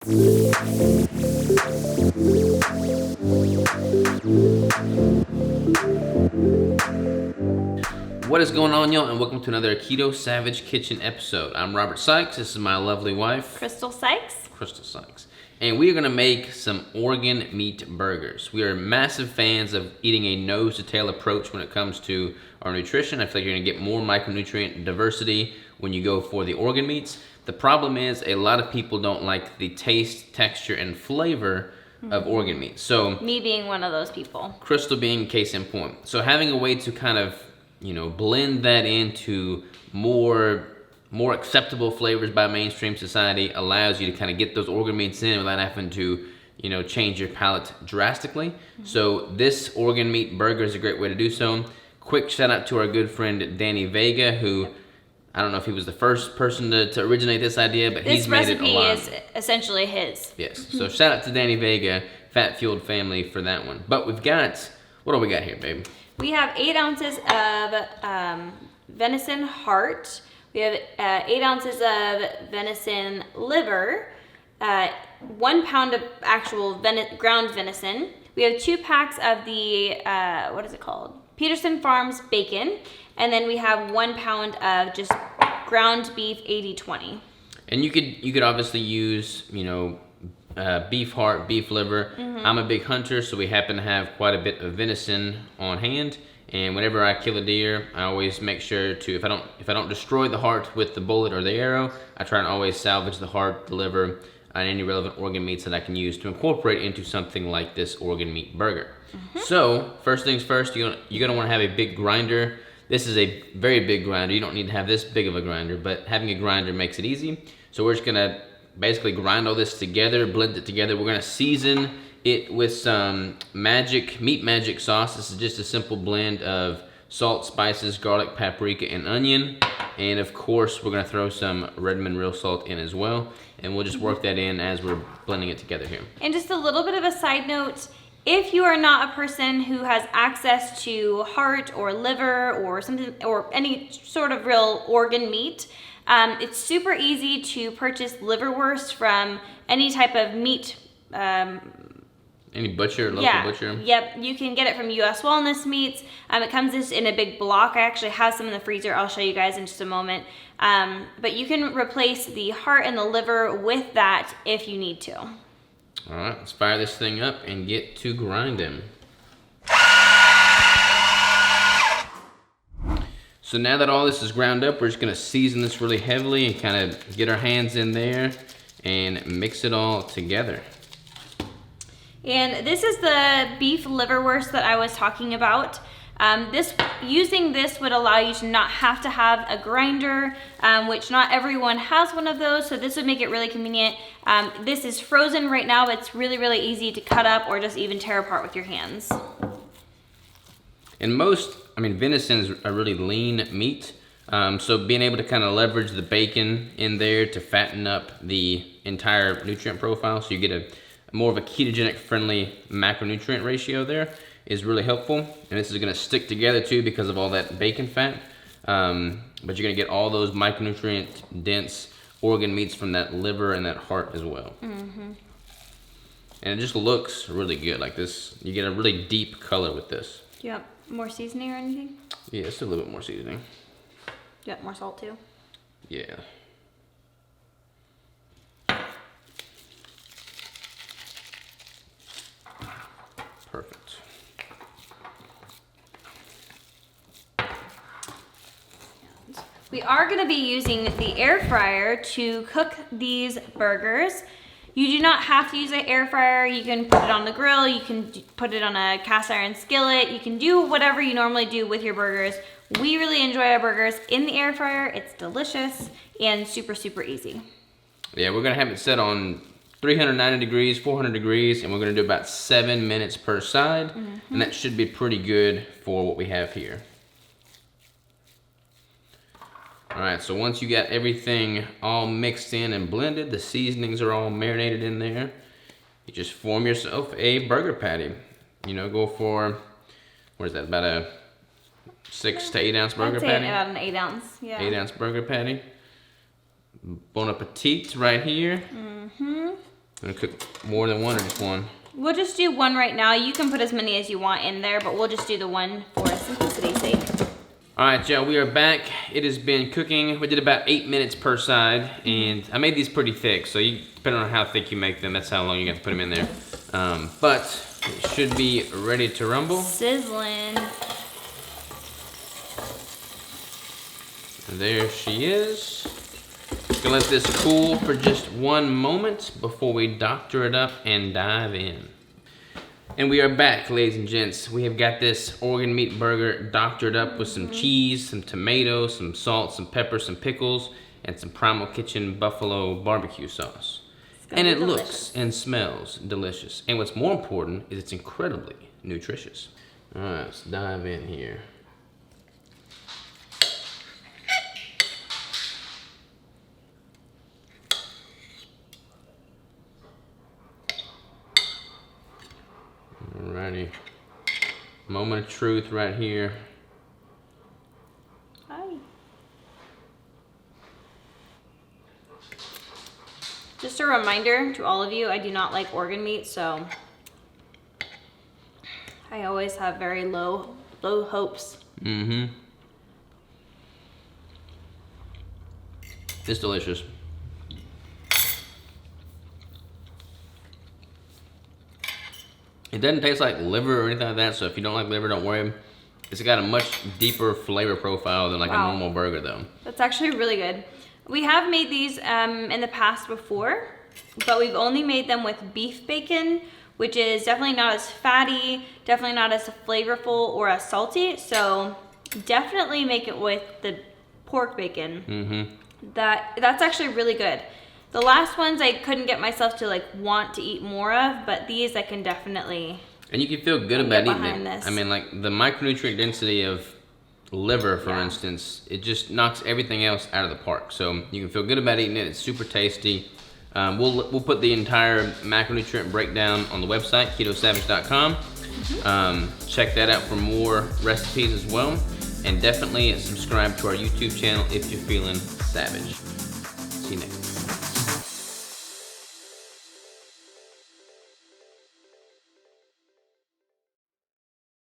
What is going on, y'all, and welcome to another Keto Savage Kitchen episode. I'm Robert Sykes. This is my lovely wife, Crystal Sykes. And we are going to make some organ meat burgers. We are massive fans of eating a nose-to-tail approach when it comes to our nutrition. I feel like you're going to get more micronutrient diversity when you go for the organ meats. The problem is a lot of people don't like the taste, texture, and flavor of organ meat. So me being one of those people. Crystal being case in point. So having a way to kind of, blend that into more acceptable flavors by mainstream society allows you to kind of get those organ meats in without having to, change your palate drastically. So this organ meat burger is a great way to do so. Quick shout out to our good friend Danny Vega, who I don't know if he was the first person to originate this idea, but he's made it a lot. This recipe is essentially his. Yes. So shout out to Danny Vega, Fat Fueled Family, for that one. But we've got, what do we got here, babe? We have 8 ounces of venison heart. We have 8 ounces of venison liver, 1 pound of actual ground venison. We have 2 packs of the, what is it called? Peterson Farms bacon. And then we have 1 pound of just ground beef 80-20. And you could obviously use, beef heart, beef liver. I'm a big hunter, so we happen to have quite a bit of venison on hand. And whenever I kill a deer, I always make sure to, if I don't destroy the heart with the bullet or the arrow, I try and always salvage the heart, the liver, and any relevant organ meats that I can use to incorporate into something like this organ meat burger. So first things first, you're gonna want to have a big grinder. This is a very big grinder. You don't need to have this big of a grinder, but having a grinder makes it easy. So we're just gonna basically grind all this together, blend it together. We're gonna season it with some meat magic sauce. This is just a simple blend of salt, spices, garlic, paprika, and onion. And of course, we're gonna throw some Redmond real salt in as well. And we'll just work that in as we're blending it together here. And just a little bit of a side note, if you are not a person who has access to heart or liver or something, or any sort of real organ meat, it's super easy to purchase liverwurst from any type of meat. Any butcher, local butcher? Yep, you can get it from U.S. Wellness Meats. It comes just in a big block. I actually have some in the freezer. I'll show you guys in just a moment. But you can replace the heart and the liver with that if you need to. All right, let's fire this thing up and get to grinding. So now that all this is ground up, we're just gonna season this really heavily and kind of get our hands in there and mix it all together. And this is the beef liverwurst that I was talking about. Using this would allow you to not have to have a grinder, which not everyone has one of those, so this would make it really convenient. This is frozen right now, but it's really, really easy to cut up or just even tear apart with your hands. And venison is a really lean meat, so being able to kind of leverage the bacon in there to fatten up the entire nutrient profile, so you get more of a ketogenic friendly macronutrient ratio there, is really helpful. And this is gonna stick together too because of all that bacon fat. But you're gonna get all those micronutrient dense organ meats from that liver and that heart as well. And it just looks really good. Like this, you get a really deep color with this. Yep. More seasoning or anything? Yeah, just a little bit more seasoning. Yep, more salt too? Yeah. Perfect. We are going to be using the air fryer to cook these burgers. You do not have to use an air fryer. You can put it on the grill. You can put it on a cast iron skillet. You can do whatever you normally do with your burgers. We really enjoy our burgers in the air fryer. It's delicious and super, super easy. Yeah, we're going to have it set on 390 degrees, 400 degrees, and we're going to do about 7 minutes per side. And that should be pretty good for what we have here. All right, so once you got everything all mixed in and blended, the seasonings are all marinated in there, you just form yourself a burger patty. Go for, what is that, about a 6 to 8 ounce burger patty? About an 8 ounce, yeah. 8 ounce burger patty. Bon appetit right here. I'm gonna cook more than one or just one? We'll just do one right now. You can put as many as you want in there, but we'll just do the one for simplicity's sake. All right, y'all, we are back. It has been cooking. We did about 8 minutes per side, and I made these pretty thick, so depending on how thick you make them, that's how long you got to put them in there. But it should be ready to rumble. Sizzling. There she is. Gonna let this cool for just 1 moment before we doctor it up and dive in. And we are back, ladies and gents. We have got this organ meat burger doctored up with some cheese, some tomatoes, some salt, some pepper, some pickles, and some Primal Kitchen buffalo barbecue sauce. And it looks and smells delicious. And what's more important is it's incredibly nutritious. All right, let's dive in here. Alrighty. Moment of truth right here. Hi. Just a reminder to all of you, I do not like organ meat, so I always have very low hopes. Mm-hmm. It's delicious. It doesn't taste like liver or anything like that, so if you don't like liver, don't worry. It's got a much deeper flavor profile than like a normal burger though. That's actually really good. We have made these in the past before, but we've only made them with beef bacon, which is definitely not as fatty, definitely not as flavorful or as salty, so definitely make it with the pork bacon. Mm-hmm. That's actually really good. The last ones I couldn't get myself to like want to eat more of, but these I can definitely. And you can feel good about eating it. This. I mean, like the micronutrient density of liver, for instance, it just knocks everything else out of the park. So you can feel good about eating it. It's super tasty. We'll put the entire macronutrient breakdown on the website, ketosavage.com. Check that out for more recipes as well. And definitely subscribe to our YouTube channel if you're feeling savage. See you next time.